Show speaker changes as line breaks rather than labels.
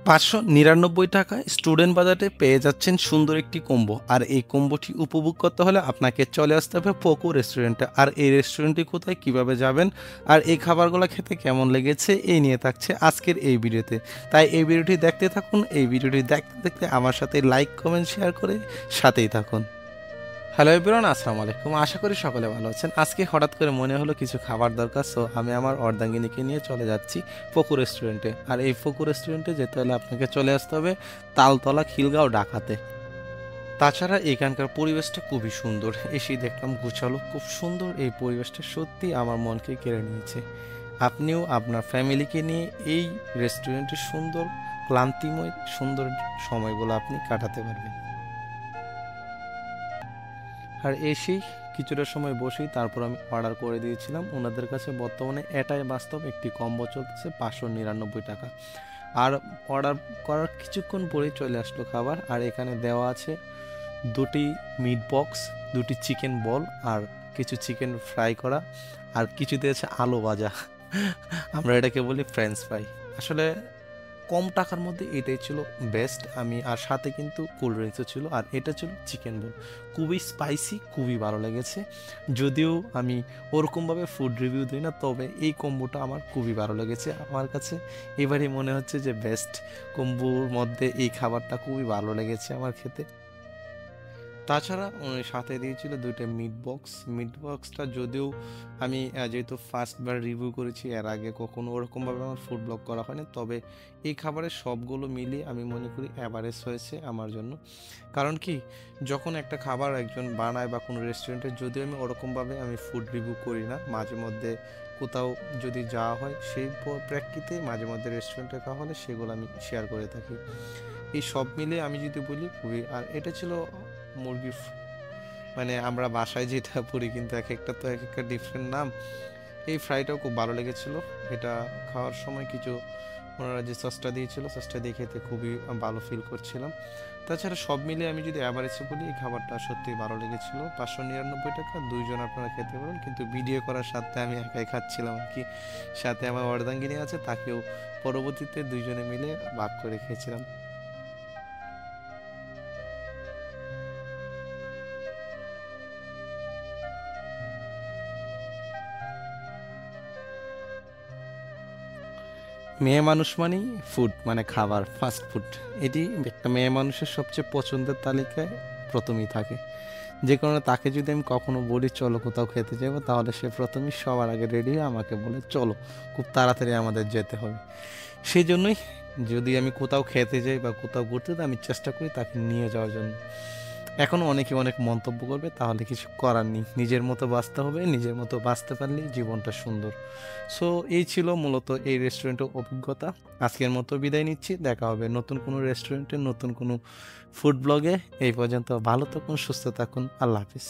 ৳৫৯৯ student বাজেটে পেয়ে যাচ্ছেন সুন্দর একটি কম্বো। আর এই কম্বোটি উপভোগ করতে হলে আপনাকে চলে আসতে হবে পোকো রেস্টুরেন্টে। আর এই রেস্টুরেন্টটি কোথায়, কিভাবে যাবেন, আর এই খাবারগুলো খেতে কেমন লেগেছে, এই নিয়ে থাকছে আজকের এই ভিডিওতে। তাই এই ভিডিওটি দেখতে থাকুন। এই ভিডিওটি দেখতে দেখতে আমার সাথে লাইক, কমেন্ট, শেয়ার করে সাথেই থাকুন। হ্যালো এভরিওয়ান, আসসালামু আলাইকুম। আশা করি সকলে ভালো আছেন। আজকে হঠাৎ করে মনে হলো কিছু খাবার দরকার, সো আমি আমার অর্ধাঙ্গিনীকে নিয়ে চলে যাচ্ছি পোকো রেস্টুরেন্টে। আর এই পোকো রেস্টুরেন্টে যেতে হলে আপনাকে চলে আসতে হবে তালতলা, খিলগাঁও, ঢাকাতে। তাছাড়া এখানকার পরিবেশটা খুবই সুন্দর। এসেই দেখলাম গুছালো, খুব সুন্দর। এই পরিবেশটা সত্যি আমার মনকে কেড়ে নিয়েছে। আপনিও আপনার ফ্যামিলিকে নিয়ে এই রেস্টুরেন্টের সুন্দর, ক্লান্তিময় সুন্দর সময়গুলো আপনি কাটাতে পারবেন। আর এসেই কিছুটা সময় বসেই তারপর আমি অর্ডার করে দিয়েছিলাম। ওনাদের কাছে বর্তমানে এটাই বাস্তব, একটি কম্বো চলতেছে ৳৫৯৯। আর অর্ডার করার কিছুক্ষণ পরেই চলে আসলো খাবার। আর এখানে দেওয়া আছে ২টি মিট বক্স, ২টি চিকেন বল, আর কিছু চিকেন ফ্রাই করা, আর কিছু দিয়েছে আলু ভাজা। আমরা এটাকে বলি ফ্রেঞ্চ ফ্রাই। আসলে কম টাকার মধ্যে এটাই ছিল বেস্ট। আর সাথে কিন্তু কোল্ড ড্রিঙ্কসও ছিল। আর এটা ছিল চিকেন রোল, খুবই স্পাইসি, খুবই ভালো লেগেছে। যদিও আমি ওরকমভাবে ফুড রিভিউ দিই না, তবে এই কম্বোটা আমার খুবই ভালো লেগেছে। আমার কাছে এবারই মনে হচ্ছে যে বেস্ট কম্বোর মধ্যে এই খাবারটা খুবই ভালো লেগেছে আমার খেতে। তাছাড়া উনি সাথে দিয়েছিল ২টা মিট বক্স। মিট বক্সটা যদিও আমি যেহেতু ফার্স্টবার রিভিউ করেছি, এর আগে কখনো ওরকমভাবে আমার ফুড ব্লগ করা হয়নি, তবে এই খাবারের সবগুলো মিলিয়ে আমি মনে করি অ্যাভারেজ হয়েছে আমার জন্য। কারণ কি, যখন একটা খাবার একজন বানায় বা কোনো রেস্টুরেন্টে, যদিও আমি ওরকমভাবে ফুড রিভিউ করি না, মাঝে মধ্যে কোথাও যদি যাওয়া হয় সেই প্রেক্ষিতে মাঝে মধ্যে রেস্টুরেন্টে খাওয়া হলে সেগুলো আমি শেয়ার করে থাকি। এই সব মিলে আমি যদি বলি খুবই। আর এটা ছিল মুরগির আমরা বাসায় যেটা পড়ি, কিন্তু এক একটা তো এক একটা ডিফারেন্ট নাম। এই ফ্রাইটাও খুব ভালো লেগেছিল। এটা খাওয়ার সময় কিছু ওনারা যে সসটা দিয়েছিল, সসটা দিয়ে খেতে খুবই ভালো ফিল করছিলাম। তাছাড়া সব মিলে আমি যদি অ্যাভারেজে বলি, এই খাবারটা সত্যিই ভালো লেগেছিল। ৳৫৯৯, দুইজন আপনারা খেতে পারেন, কিন্তু ভিডিও করার সাথে আমি একাই খাচ্ছিলাম আর কি। সাথে আমার অর্ধাঙ্গিনী আছে, তাকেও পরবর্তীতে দুইজনে মিলে ভাগ করে খেয়েছিলাম। মেয়ে মানুষ মানেই ফুড, খাবার, ফাস্ট ফুড। এটি একটা মেয়ে মানুষের সবচেয়ে পছন্দের তালিকায় প্রথমেই থাকে। যে কারণে তাকে যদি আমি কখনো বলি চলো কোথাও খেতে যাবো, তাহলে সে প্রথমেই সবার আগে রেডি হয়ে আমাকে বলে চলো, খুব তাড়াতাড়ি আমাদের যেতে হবে। সেই জন্যই যদি আমি কোথাও খেতে যাই বা কোথাও ঘুরতে যাই, আমি চেষ্টা করি তাকে নিয়ে যাওয়ার জন্য। এখনও অনেকে অনেক মন্তব্য করবে, তাহলে কিছু করার নেই, নিজের মতো বাঁচতে হবে। নিজের মতো বাঁচতে পারলেই জীবনটা সুন্দর। সো এই ছিল মূলত এই রেস্টুরেন্টের অভিজ্ঞতা। আজকের মতো বিদায় নিচ্ছি। দেখা হবে নতুন কোনো রেস্টুরেন্টে, নতুন কোনো ফুড ব্লগে। এই পর্যন্ত ভালো থাকুন, সুস্থ থাকুন। আল্লাহ হাফিজ।